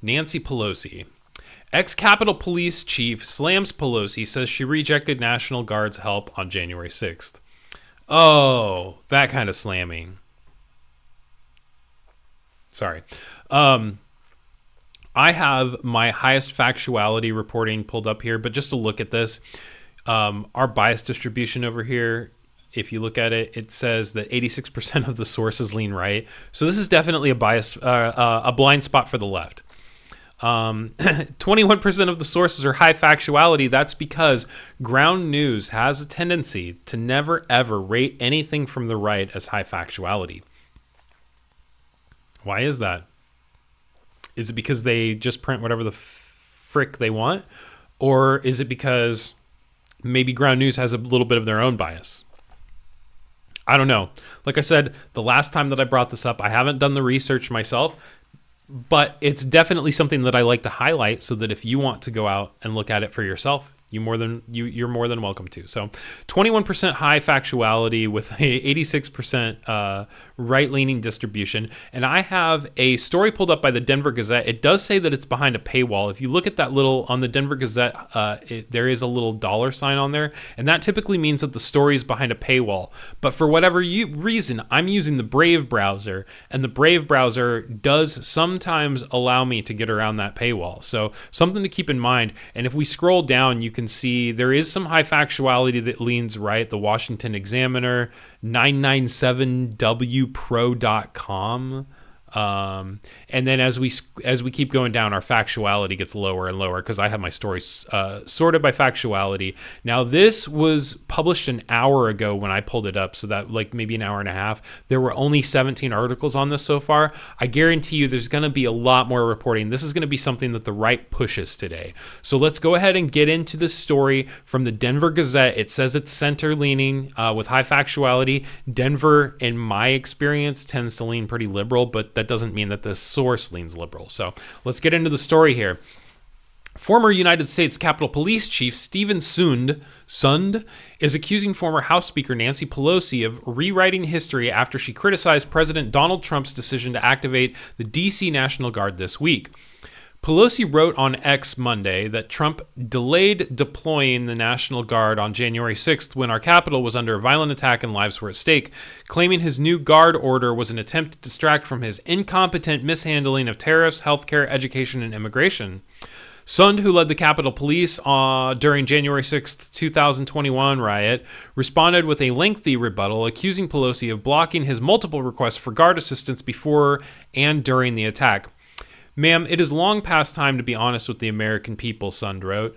Nancy Pelosi. Ex-Capitol Police Chief slams Pelosi, says she rejected National Guard's help on January 6th. Oh, that kind of slamming. Sorry. I have my highest factuality reporting pulled up here, but just to look at this, our bias distribution over here, if you look at it, it says that 86% of the sources lean right. So this is definitely a bias, a blind spot for the left. 21% of the sources are high factuality. That's because ground news has a tendency to never ever rate anything from the right as high factuality. Why is that? Is it because they just print whatever the frick they want? Or is it because maybe ground news has a little bit of their own bias? I don't know. Like I said, the last time that I brought this up, I haven't done the research myself, but it's definitely something that I like to highlight so that if you want to go out and look at it for yourself, you're more than welcome to. So 21% high factuality with a 86% right-leaning distribution. And I have a story pulled up by the Denver Gazette. It does say that it's behind a paywall. If you look at that little, on the Denver Gazette, there is a little dollar sign on there. And that typically means that the story is behind a paywall. But for whatever reason, I'm using the Brave browser. And the Brave browser does sometimes allow me to get around that paywall. So something to keep in mind. And if we scroll down, you can see there is some high factuality that leans right. The Washington Examiner, 997wpro.com. And then as we keep going down, our factuality gets lower and lower because I have my stories sorted by factuality. Now, this was published an hour ago when I pulled it up, so that like maybe an hour and a half. There were only 17 articles on this so far. I guarantee you there's going to be a lot more reporting. This is going to be something that the right pushes today. So let's go ahead and get into this story from the Denver Gazette. It says it's center-leaning with high factuality. Denver, in my experience, tends to lean pretty liberal, but that doesn't mean that the source leans liberal. So let's get into the story here. Former United States Capitol Police Chief Stephen Sund is accusing former House Speaker Nancy Pelosi of rewriting history after she criticized President Donald Trump's decision to activate the D.C. National Guard this week. Pelosi wrote on X Monday that Trump delayed deploying the National Guard on January 6th when our Capitol was under a violent attack and lives were at stake, claiming his new guard order was an attempt to distract from his incompetent mishandling of tariffs, healthcare, education, and immigration. Sund, who led the Capitol Police during January 6th, 2021 riot, responded with a lengthy rebuttal accusing Pelosi of blocking his multiple requests for guard assistance before and during the attack. Ma'am, it is long past time to be honest with the American people, Sund wrote.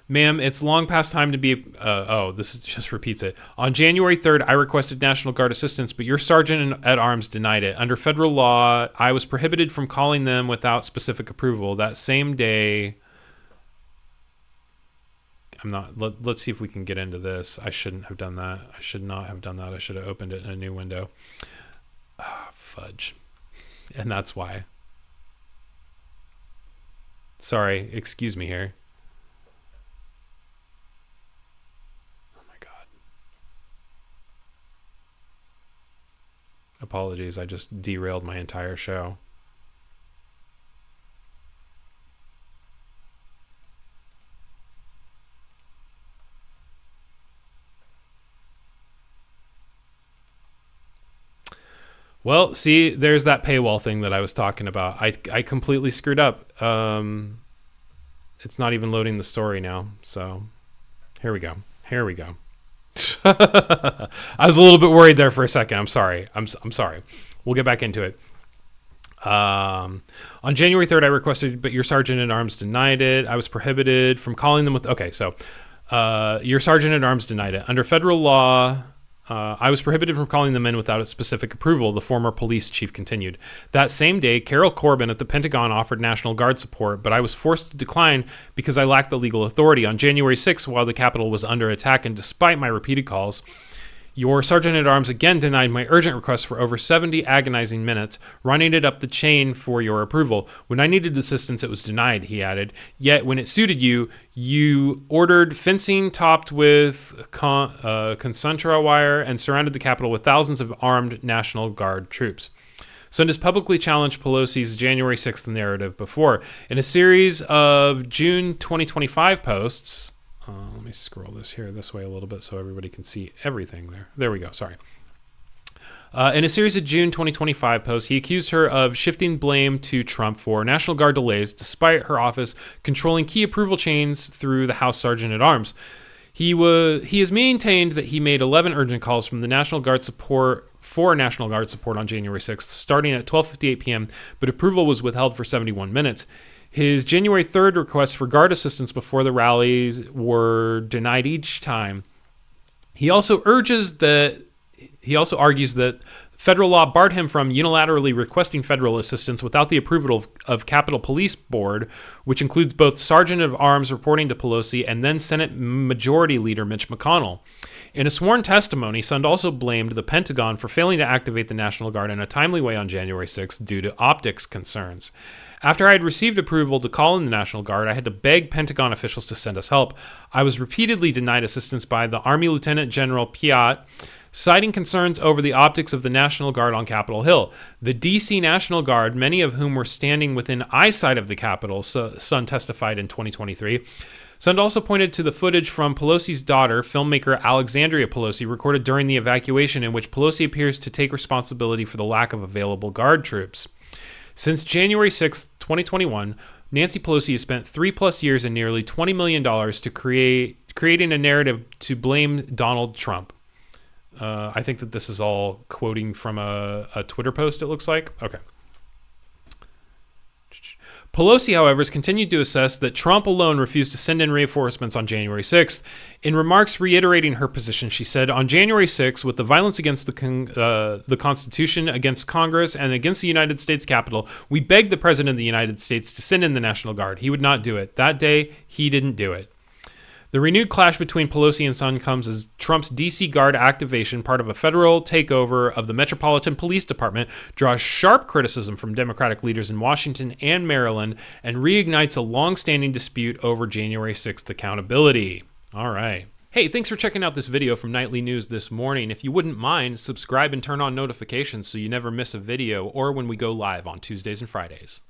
Ma'am, it's long past time to be... this just repeats it. On January 3rd, I requested National Guard assistance, but your sergeant at arms denied it. Under federal law, I was prohibited from calling them without specific approval. That same day... Let's see if we can get into this. I shouldn't have done that. I should not have done that. I should have opened it in a new window. Fudge. And that's why. Sorry, excuse me here. Oh my God. Apologies, I just derailed my entire show. Well, see, there's that paywall thing that I was talking about. I completely screwed up. It's not even loading the story now. So here we go. I was a little bit worried there for a second. I'm sorry. I'm sorry. We'll get back into it. On January 3rd, I requested, but your sergeant at arms denied it. I was prohibited from calling them with... Okay, so your sergeant at arms denied it. Under federal law... I was prohibited from calling them in without a specific approval, the former police chief continued. That same day, Carol Corbin at the Pentagon offered National Guard support, but I was forced to decline because I lacked the legal authority. On January 6th, while the Capitol was under attack and despite my repeated calls, your sergeant at arms again denied my urgent request for over 70 agonizing minutes, running it up the chain for your approval. When I needed assistance, it was denied, he added. Yet when it suited you, you ordered fencing topped with concentra wire and surrounded the Capitol with thousands of armed National Guard troops. Son has publicly challenged Pelosi's January 6th narrative before. In a series of June 2025 posts, let me scroll this way a little bit so everybody can see everything there. There we go. Sorry. In a series of June 2025 posts, he accused her of shifting blame to Trump for National Guard delays, despite her office controlling key approval chains through the House Sergeant at Arms. He has maintained that he made 11 urgent calls from the National Guard support for National Guard support on January 6th, starting at 12:58 p.m., but approval was withheld for 71 minutes. His January 3rd requests for Guard assistance before the rallies were denied each time. He also argues that federal law barred him from unilaterally requesting federal assistance without the approval of Capitol Police Board, which includes both Sergeant of Arms reporting to Pelosi and then Senate Majority Leader Mitch McConnell. In a sworn testimony, Sund also blamed the Pentagon for failing to activate the National Guard in a timely way on January 6th due to optics concerns. After I had received approval to call in the National Guard, I had to beg Pentagon officials to send us help. I was repeatedly denied assistance by the Army Lieutenant General Piat, citing concerns over the optics of the National Guard on Capitol Hill. The D.C. National Guard, many of whom were standing within eyesight of the Capitol, Sund testified in 2023. Sund also pointed to the footage from Pelosi's daughter, filmmaker Alexandria Pelosi, recorded during the evacuation, in which Pelosi appears to take responsibility for the lack of available Guard troops. Since January 6, 2021, Nancy Pelosi has spent 3+ years and nearly $20 million to creating a narrative to blame Donald Trump. I think that this is all quoting from a Twitter post, it looks like. Okay. Pelosi, however, has continued to assess that Trump alone refused to send in reinforcements on January 6th. In remarks reiterating her position, she said, "On January 6th, with the violence against the Constitution, against Congress, and against the United States Capitol, we begged the President of the United States to send in the National Guard. He would not do it. That day, he didn't do it." The renewed clash between Pelosi and Sund comes as Trump's D.C. Guard activation, part of a federal takeover of the Metropolitan Police Department, draws sharp criticism from Democratic leaders in Washington and Maryland and reignites a long-standing dispute over January 6th accountability. All right. Hey, thanks for checking out this video from Nightly News this morning. If you wouldn't mind, subscribe and turn on notifications so you never miss a video or when we go live on Tuesdays and Fridays.